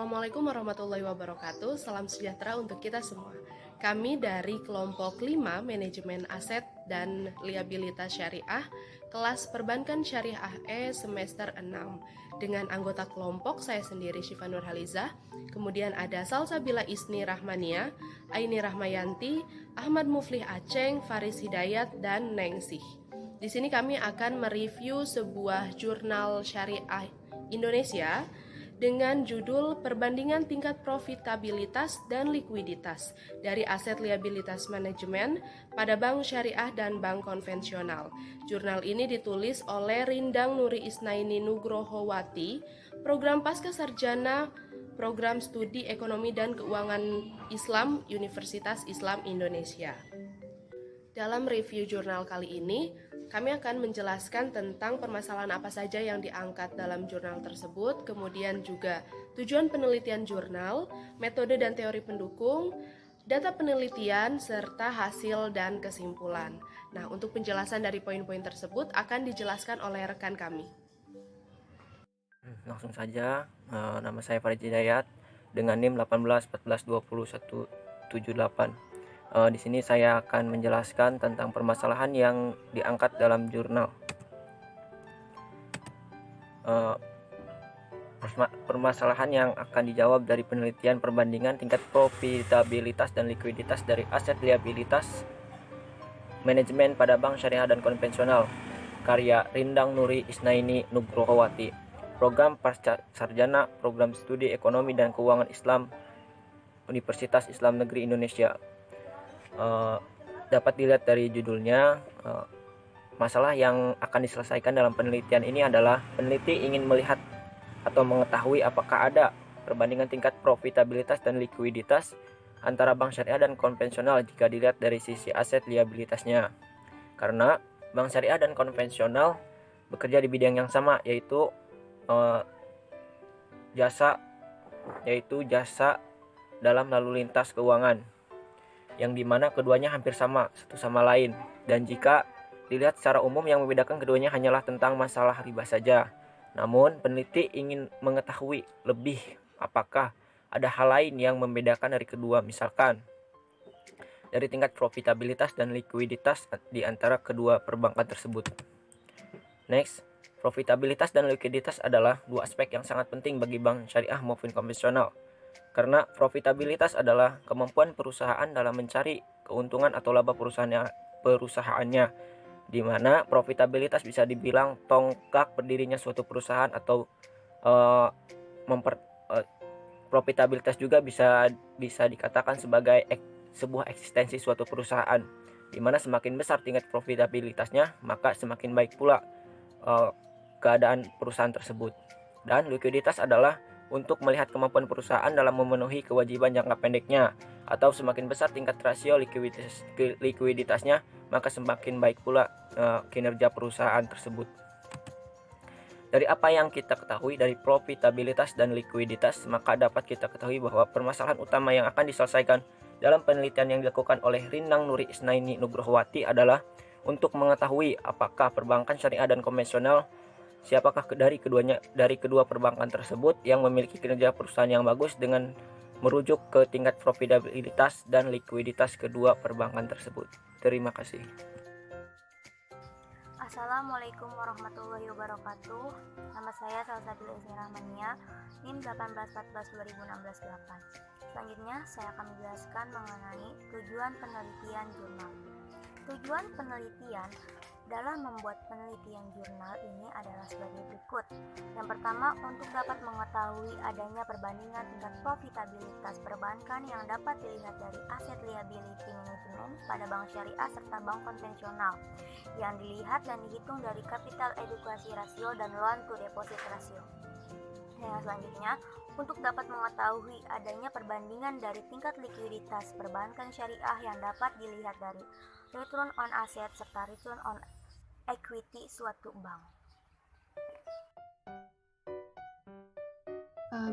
Assalamualaikum warahmatullahi wabarakatuh. Salam sejahtera untuk kita semua. Kami dari kelompok 5 Manajemen Aset dan Liabilitas Syariah, kelas Perbankan Syariah E semester 6. Dengan anggota kelompok saya sendiri Syifa Nurhalizah, kemudian ada Salsabila Isni Rahmania, Aini Rahmayanti, Ahmad Muflih Aceng, Faris Hidayat, dan Nengsih. Di sini kami akan mereview sebuah jurnal syariah Indonesia dengan judul Perbandingan Tingkat Profitabilitas dan Likuiditas dari Aset Liabilitas Manajemen pada Bank Syariah dan Bank Konvensional. Jurnal ini ditulis oleh Rindang Nuri Isnaini Nugrohowati, Program Pasca Sarjana Program Studi Ekonomi dan Keuangan Islam Universitas Islam Indonesia. Dalam review jurnal kali ini, kami akan menjelaskan tentang permasalahan apa saja yang diangkat dalam jurnal tersebut, kemudian juga tujuan penelitian jurnal, metode dan teori pendukung, data penelitian, serta hasil dan kesimpulan. Nah, untuk penjelasan dari poin-poin tersebut akan dijelaskan oleh rekan kami. Langsung saja, nama saya Farid Hidayat dengan NIM 1814201178. Di sini saya akan menjelaskan tentang permasalahan yang diangkat dalam jurnal. Permasalahan yang akan dijawab dari penelitian perbandingan tingkat profitabilitas dan likuiditas dari aset liabilitas manajemen pada bank syariah dan konvensional, karya Rindang Nuri Isnaini Nugrohowati, Program Pasca Sarjana Program Studi Ekonomi dan Keuangan Islam Universitas Islam Negeri Indonesia. Dapat dilihat dari judulnya, masalah yang akan diselesaikan dalam penelitian ini adalah peneliti ingin melihat atau mengetahui apakah ada perbandingan tingkat profitabilitas dan likuiditas antara bank syariah dan konvensional jika dilihat dari sisi aset liabilitasnya. Karena bank syariah dan konvensional bekerja di bidang yang sama, yaitu jasa dalam lalu lintas keuangan, yang dimana keduanya hampir sama satu sama lain. Dan jika dilihat secara umum, yang membedakan keduanya hanyalah tentang masalah riba saja. Namun peneliti ingin mengetahui lebih apakah ada hal lain yang membedakan dari kedua, misalkan dari tingkat profitabilitas dan likuiditas di antara kedua perbankan tersebut. Next, profitabilitas dan likuiditas adalah dua aspek yang sangat penting bagi bank syariah maupun konvensional. Karena profitabilitas adalah kemampuan perusahaan dalam mencari keuntungan atau laba perusahaannya, di mana profitabilitas bisa dibilang tonggak berdirinya suatu perusahaan, atau profitabilitas juga bisa dikatakan sebagai sebuah eksistensi suatu perusahaan, di mana semakin besar tingkat profitabilitasnya, maka semakin baik pula keadaan perusahaan tersebut. Dan likuiditas adalah untuk melihat kemampuan perusahaan dalam memenuhi kewajiban jangka pendeknya, atau semakin besar tingkat rasio likuiditasnya, maka semakin baik pula kinerja perusahaan tersebut. Dari apa yang kita ketahui dari profitabilitas dan likuiditas, maka dapat kita ketahui bahwa permasalahan utama yang akan diselesaikan dalam penelitian yang dilakukan oleh Rindang Nuri Isnaini Nugrohowati adalah untuk mengetahui apakah perbankan syariah dan konvensional, siapakah dari kedua perbankan tersebut yang memiliki kinerja perusahaan yang bagus dengan merujuk ke tingkat profitabilitas dan likuiditas kedua perbankan tersebut. Terima kasih. Assalamualaikum warahmatullahi wabarakatuh. Nama saya Salsabila Isni Rahmania, NIM 1814201678. Selanjutnya saya akan menjelaskan mengenai tujuan penelitian jurnal. Tujuan penelitian dalam membuat penelitian jurnal ini adalah sebagai berikut. Yang pertama, untuk dapat mengetahui adanya perbandingan tingkat profitabilitas perbankan yang dapat dilihat dari aset liability management pada bank syariah serta bank konvensional, yang dilihat dan dihitung dari capital adequacy ratio dan loan to deposit ratio. Yang selanjutnya, untuk dapat mengetahui adanya perbandingan dari tingkat likuiditas perbankan syariah yang dapat dilihat dari return on asset serta return on equity suatu bank.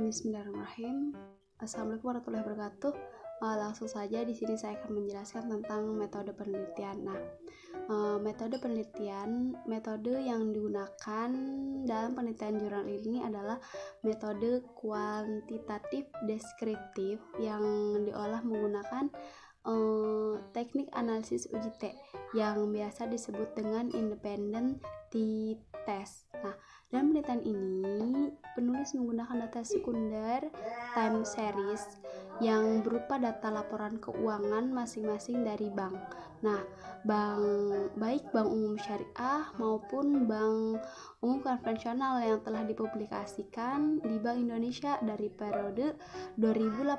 Bismillahirrahmanirrahim. Assalamualaikum warahmatullahi wabarakatuh. Langsung saja di sini saya akan menjelaskan tentang metode penelitian. Nah, metode penelitian, metode yang digunakan dalam penelitian jurnal ini adalah metode kuantitatif deskriptif yang diolah menggunakan teknik analisis uji T yang biasa disebut dengan independent t-test. Nah, dalam penelitian ini penulis menggunakan data sekunder time series yang berupa data laporan keuangan masing-masing dari bank. Nah, baik bank umum syariah maupun bank umum konvensional yang telah dipublikasikan di Bank Indonesia dari periode 2018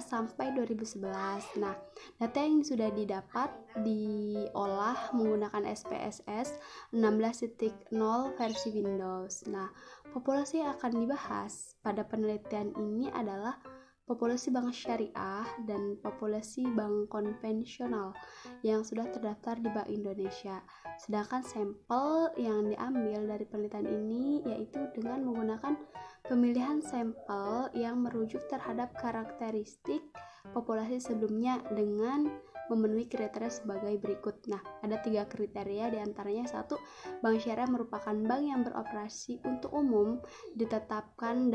sampai 2011. Nah, data yang sudah didapat diolah menggunakan SPSS 16.0 versi Windows. Nah, populasi yang akan dibahas pada penelitian ini adalah populasi bank syariah dan populasi bank konvensional yang sudah terdaftar di Bank Indonesia. Sedangkan sampel yang diambil dari penelitian ini yaitu dengan menggunakan pemilihan sampel yang merujuk terhadap karakteristik populasi sebelumnya dengan memenuhi kriteria sebagai berikut. Nah, ada 3 kriteria, diantaranya 1, bank syariah merupakan bank yang beroperasi untuk umum, ditetapkan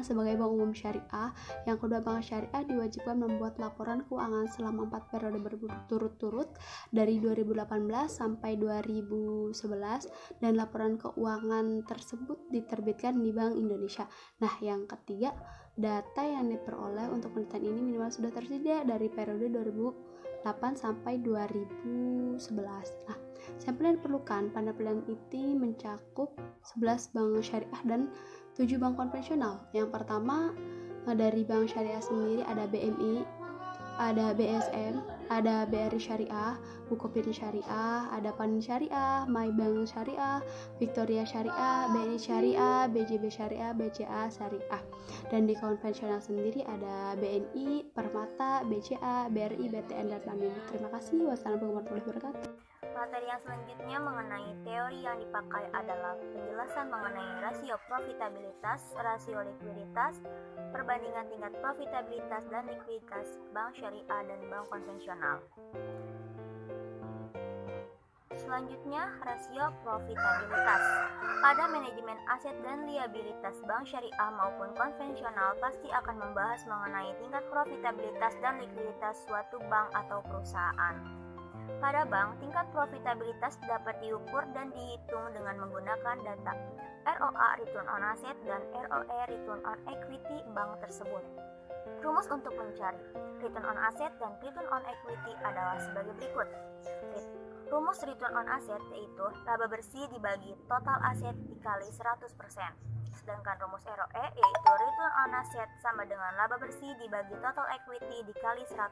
sebagai bank umum syariah. Yang kedua, bank syariah diwajibkan membuat laporan keuangan selama 4 periode berturut-turut dari 2018 sampai 2011 dan laporan keuangan tersebut diterbitkan di Bank Indonesia. Nah, yang ketiga, data yang diperoleh untuk penelitian ini minimal sudah tersedia dari periode 2008 sampai 2011. Nah, sampel yang diperlukan pada penelitian ini mencakup 11 bank syariah dan 7 bank konvensional. Yang pertama, dari bank syariah sendiri ada BMI, ada BSM, ada BRI Syariah, Bukopin Syariah, ada Panin Syariah, MyBank Syariah, Victoria Syariah, BNI Syariah, BJB Syariah, BCA Syariah. Dan di konvensional sendiri ada BNI, Permata, BCA, BRI, BTN, dan Mandiri. Terima kasih. Wassalamualaikum warahmatullahi wabarakatuh. Materi yang selanjutnya mengenai teori yang dipakai adalah penjelasan mengenai rasio profitabilitas, rasio likuiditas, perbandingan tingkat profitabilitas dan likuiditas bank syariah dan bank konvensional. Selanjutnya, rasio profitabilitas. Pada manajemen aset dan liabilitas bank syariah maupun konvensional pasti akan membahas mengenai tingkat profitabilitas dan likuiditas suatu bank atau perusahaan. Pada bank, tingkat profitabilitas dapat diukur dan dihitung dengan menggunakan data ROA return on asset dan ROE return on equity bank tersebut. Rumus untuk mencari return on asset dan return on equity adalah sebagai berikut. Rumus return on asset yaitu laba bersih dibagi total aset dikali 100%. Sedangkan rumus ROE yaitu return on asset sama dengan laba bersih dibagi total equity dikali 100%.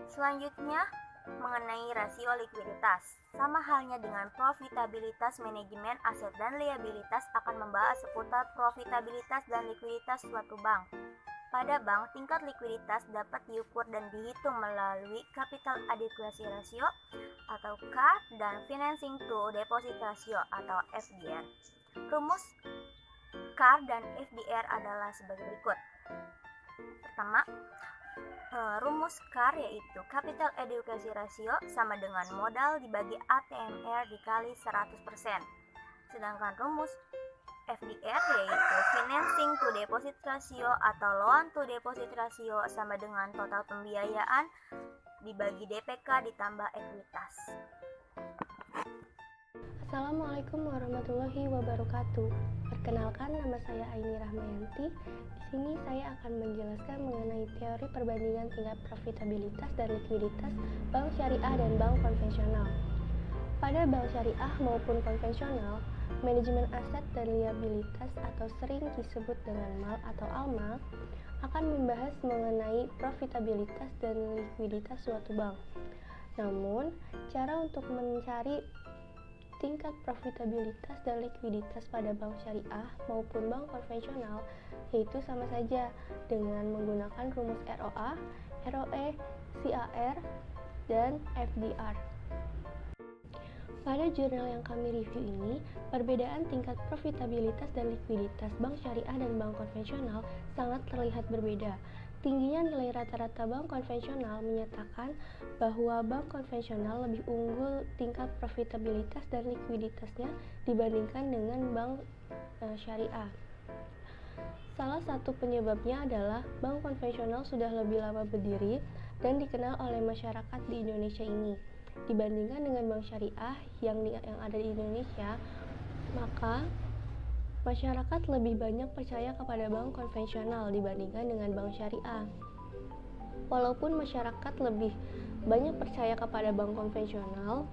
Selanjutnya, mengenai rasio likuiditas. Sama halnya dengan profitabilitas, manajemen aset dan liabilitas akan membahas seputar profitabilitas dan likuiditas suatu bank. Pada bank, tingkat likuiditas dapat diukur dan dihitung melalui capital adequacy ratio atau CAR dan financing to deposit ratio atau FDR. Rumus CAR dan FDR adalah sebagai berikut. Pertama, rumus CAR yaitu Capital Adequacy Ratio sama dengan modal dibagi ATMR dikali 100%. Sedangkan rumus FDR yaitu Financing to Deposit Ratio atau Loan to Deposit Ratio sama dengan total pembiayaan dibagi DPK ditambah ekuitas. Assalamualaikum warahmatullahi wabarakatuh. Perkenalkan, nama saya Aini Rahmayanti. Di sini saya akan menjelaskan mengenai teori perbandingan tingkat profitabilitas dan likuiditas bank syariah dan bank konvensional. Pada bank syariah maupun konvensional, manajemen aset dan liabilitas atau sering disebut dengan MAL atau ALMA akan membahas mengenai profitabilitas dan likuiditas suatu bank. Namun, cara untuk mencari tingkat profitabilitas dan likuiditas pada bank syariah maupun bank konvensional yaitu sama saja dengan menggunakan rumus ROA, ROE, CAR, dan FDR. Pada jurnal yang kami review ini, perbedaan tingkat profitabilitas dan likuiditas bank syariah dan bank konvensional sangat terlihat berbeda. Tingginya nilai rata-rata bank konvensional menyatakan bahwa bank konvensional lebih unggul tingkat profitabilitas dan likuiditasnya dibandingkan dengan bank syariah. Salah satu penyebabnya adalah bank konvensional sudah lebih lama berdiri dan dikenal oleh masyarakat di Indonesia ini. Dibandingkan dengan bank syariah yang ada di Indonesia, maka masyarakat lebih banyak percaya kepada bank konvensional dibandingkan dengan bank syariah. Walaupun masyarakat lebih banyak percaya kepada bank konvensional,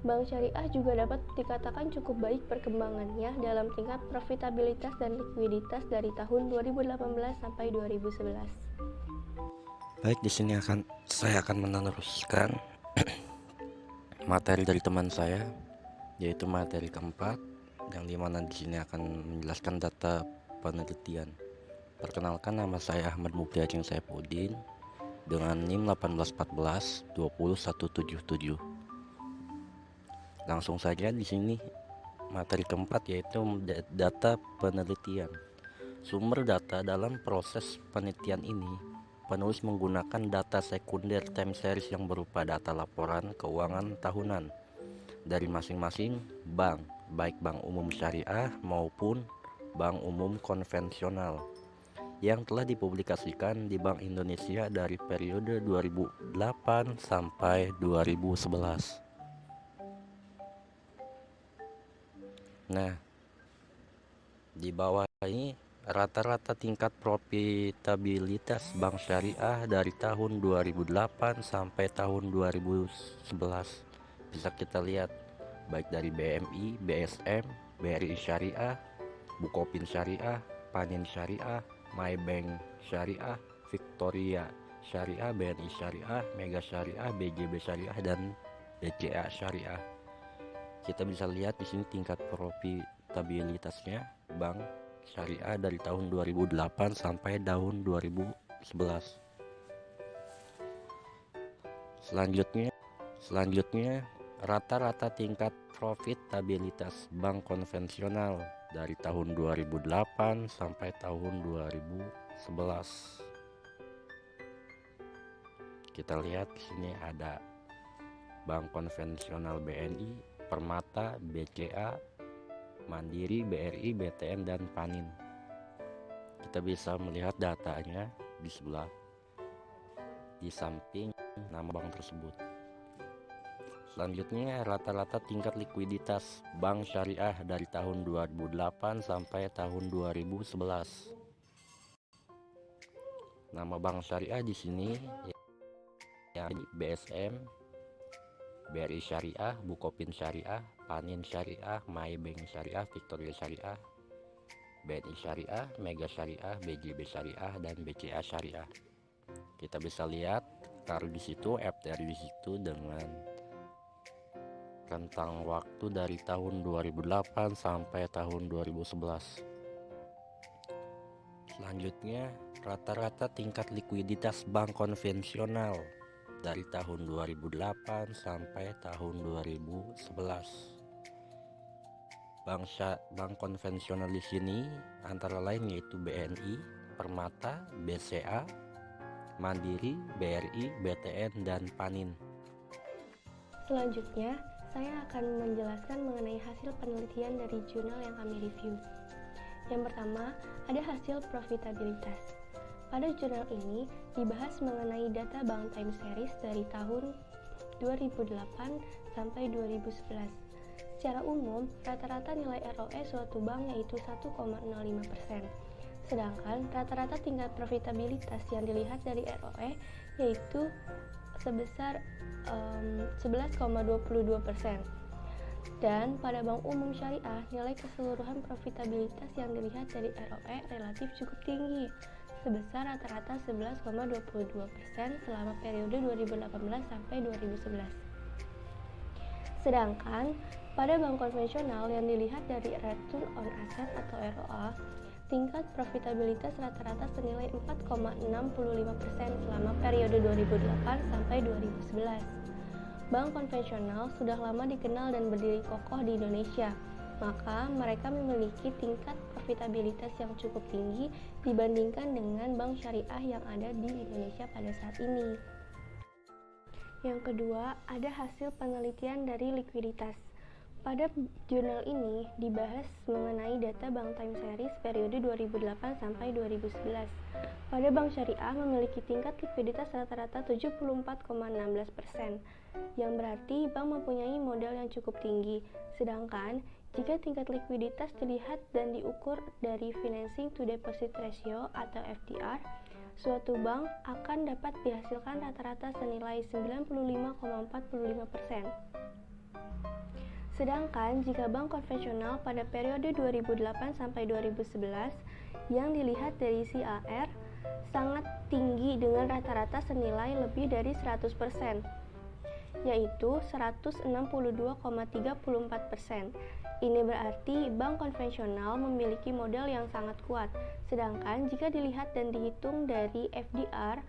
bank syariah juga dapat dikatakan cukup baik perkembangannya dalam tingkat profitabilitas dan likuiditas dari tahun 2018 sampai 2011. Baik, di sini saya akan meneruskan materi dari teman saya, yaitu materi keempat, yang dimana di sini akan menjelaskan data penelitian. Perkenalkan, nama saya Ahmad Mupriajeng Saifuddin dengan NIM 1814 20177. Langsung saja di sini materi keempat, yaitu data penelitian. Sumber data dalam proses penelitian ini, penulis menggunakan data sekunder time series yang berupa data laporan keuangan tahunan dari masing-masing bank, baik bank umum syariah maupun bank umum konvensional, yang telah dipublikasikan di Bank Indonesia dari periode 2008 sampai 2011. Nah, di bawah ini rata-rata tingkat profitabilitas bank syariah dari tahun 2008 sampai tahun 2011 bisa kita lihat, baik dari BMI, BSM, BRI Syariah, Bukopin Syariah, Panin Syariah, Maybank Syariah, Victoria Syariah, BNI Syariah, Mega Syariah, BJB Syariah, dan BCA Syariah. Kita bisa lihat di sini tingkat profitabilitasnya bank syariah dari tahun 2008 sampai tahun 2011. Selanjutnya rata-rata tingkat profitabilitas bank konvensional dari tahun 2008 sampai tahun 2011. Kita lihat di sini ada bank konvensional BNI, Permata, BCA, Mandiri, BRI, BTN, dan Panin. Kita bisa melihat datanya di sebelah, di samping nama bank tersebut. Selanjutnya rata-rata tingkat likuiditas bank syariah dari tahun 2008 sampai tahun 2011. Nama bank syariah di sini yang BSM, BRI Syariah, Bukopin Syariah, Panin Syariah, Maybank Syariah, Victoria Syariah, BNI Syariah, Mega Syariah, BJB Syariah, dan BCA Syariah. Kita bisa lihat taruh di situ, FTR di situ dengan rentang waktu dari tahun 2008 sampai tahun 2011. Selanjutnya, rata-rata tingkat likuiditas bank konvensional dari tahun 2008 sampai tahun 2011. Bank konvensional di sini antara lain yaitu BNI, Permata, BCA, Mandiri, BRI, BTN, dan Panin. Selanjutnya, saya akan menjelaskan mengenai hasil penelitian dari jurnal yang kami review. Yang pertama, ada hasil profitabilitas. Pada jurnal ini dibahas mengenai data bank time series dari tahun 2008 sampai 2011. Secara umum, rata-rata nilai ROE suatu bank yaitu 1,05%. Sedangkan rata-rata tingkat profitabilitas yang dilihat dari ROE yaitu sebesar 11,22%. Dan pada bank umum syariah, nilai keseluruhan profitabilitas yang dilihat dari ROE relatif cukup tinggi, sebesar rata-rata 11,22% selama periode 2018 sampai 2011. Sedangkan pada bank konvensional yang dilihat dari return on asset atau ROA, tingkat profitabilitas rata-rata senilai 4,65% selama periode 2008 sampai 2011. bank konvensional sudah lama dikenal dan berdiri kokoh di Indonesia, maka mereka memiliki tingkat profitabilitas yang cukup tinggi dibandingkan dengan bank syariah yang ada di Indonesia pada saat ini. Yang kedua, ada hasil penelitian dari likuiditas. Pada jurnal ini dibahas mengenai data bank time series periode 2008 sampai 2011. Pada bank syariah memiliki tingkat likuiditas rata-rata 74,16%, yang berarti bank mempunyai modal yang cukup tinggi. Sedangkan jika tingkat likuiditas dilihat dan diukur dari financing to deposit ratio atau FDR, suatu bank akan dapat dihasilkan rata-rata senilai 95,45%. Sedangkan jika bank konvensional pada periode 2008 sampai 2011 yang dilihat dari CAR sangat tinggi dengan rata-rata senilai lebih dari 100%, yaitu 162,34%. Ini berarti bank konvensional memiliki modal yang sangat kuat. Sedangkan jika dilihat dan dihitung dari FDR,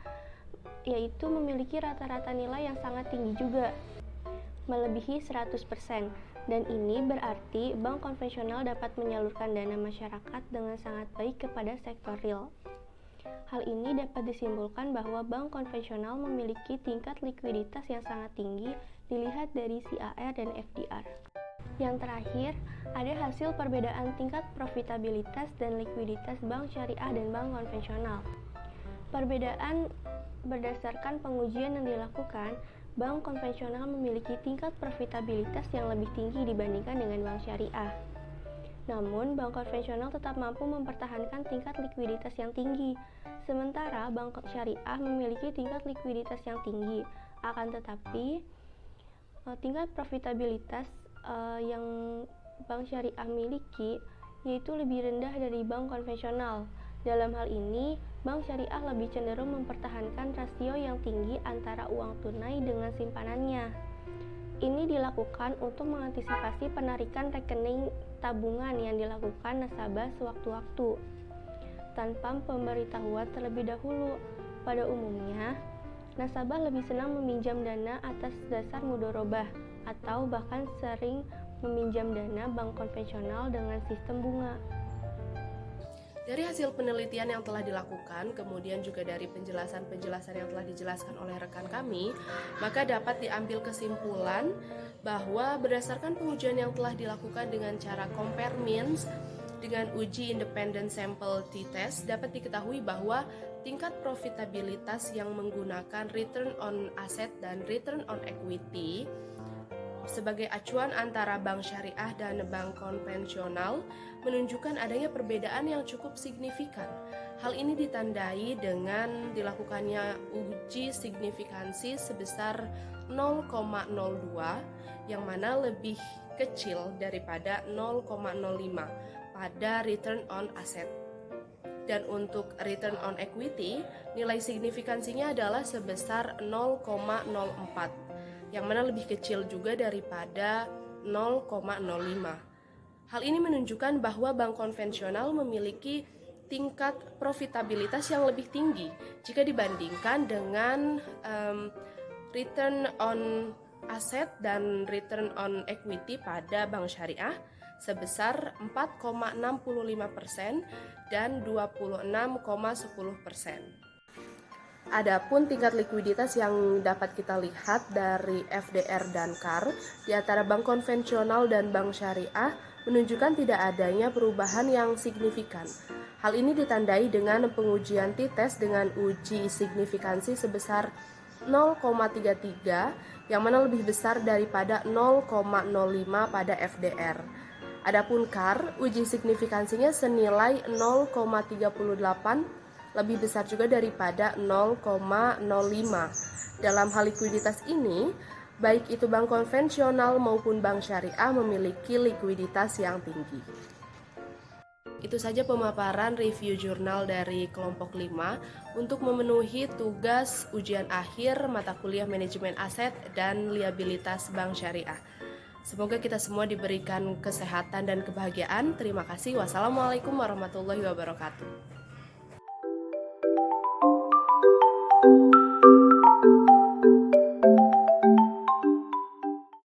yaitu memiliki rata-rata nilai yang sangat tinggi juga, melebihi 100%. Dan ini berarti bank konvensional dapat menyalurkan dana masyarakat dengan sangat baik kepada sektor real. Hal ini dapat disimpulkan bahwa bank konvensional memiliki tingkat likuiditas yang sangat tinggi dilihat dari CAR dan FDR. Yang terakhir, ada hasil perbedaan tingkat profitabilitas dan likuiditas bank syariah dan bank konvensional. Perbedaan berdasarkan pengujian yang dilakukan, bank konvensional memiliki tingkat profitabilitas yang lebih tinggi dibandingkan dengan bank syariah. Namun, bank konvensional tetap mampu mempertahankan tingkat likuiditas yang tinggi, sementara bank syariah memiliki tingkat likuiditas yang tinggi. Akan tetapi, tingkat profitabilitas yang bank syariah miliki yaitu lebih rendah dari bank konvensional. Dalam hal ini, bank syariah lebih cenderung mempertahankan rasio yang tinggi antara uang tunai dengan simpanannya. Ini dilakukan untuk mengantisipasi penarikan rekening tabungan yang dilakukan nasabah sewaktu-waktu, tanpa pemberitahuan terlebih dahulu. Pada umumnya, nasabah lebih senang meminjam dana atas dasar mudorobah, atau bahkan sering meminjam dana bank konvensional dengan sistem bunga. Dari hasil penelitian yang telah dilakukan, kemudian juga dari penjelasan-penjelasan yang telah dijelaskan oleh rekan kami, maka dapat diambil kesimpulan bahwa berdasarkan pengujian yang telah dilakukan dengan cara compare means dengan uji independent sample t-test, dapat diketahui bahwa tingkat profitabilitas yang menggunakan return on asset dan return on equity sebagai acuan antara bank syariah dan bank konvensional menunjukkan adanya perbedaan yang cukup signifikan. Hal ini ditandai dengan dilakukannya uji signifikansi sebesar 0,02 yang mana lebih kecil daripada 0,05 pada return on asset. Dan untuk return on equity, nilai signifikansinya adalah sebesar 0,04 yang mana lebih kecil juga daripada 0,05. Hal ini menunjukkan bahwa bank konvensional memiliki tingkat profitabilitas yang lebih tinggi jika dibandingkan dengan return on asset dan return on equity pada bank syariah sebesar 4,65% dan 26,10%. Adapun tingkat likuiditas yang dapat kita lihat dari FDR dan CAR di antara bank konvensional dan bank syariah menunjukkan tidak adanya perubahan yang signifikan. Hal ini ditandai dengan pengujian t-test dengan uji signifikansi sebesar 0,33 yang mana lebih besar daripada 0,05 pada FDR. Adapun CAR, uji signifikansinya senilai 0,38 lebih besar juga daripada 0,05. Dalam hal likuiditas ini, baik itu bank konvensional maupun bank syariah memiliki likuiditas yang tinggi. Itu saja pemaparan review jurnal dari kelompok 5 untuk memenuhi tugas ujian akhir mata kuliah manajemen aset dan liabilitas bank syariah. Semoga kita semua diberikan kesehatan dan kebahagiaan. Terima kasih. Wassalamualaikum warahmatullahi wabarakatuh.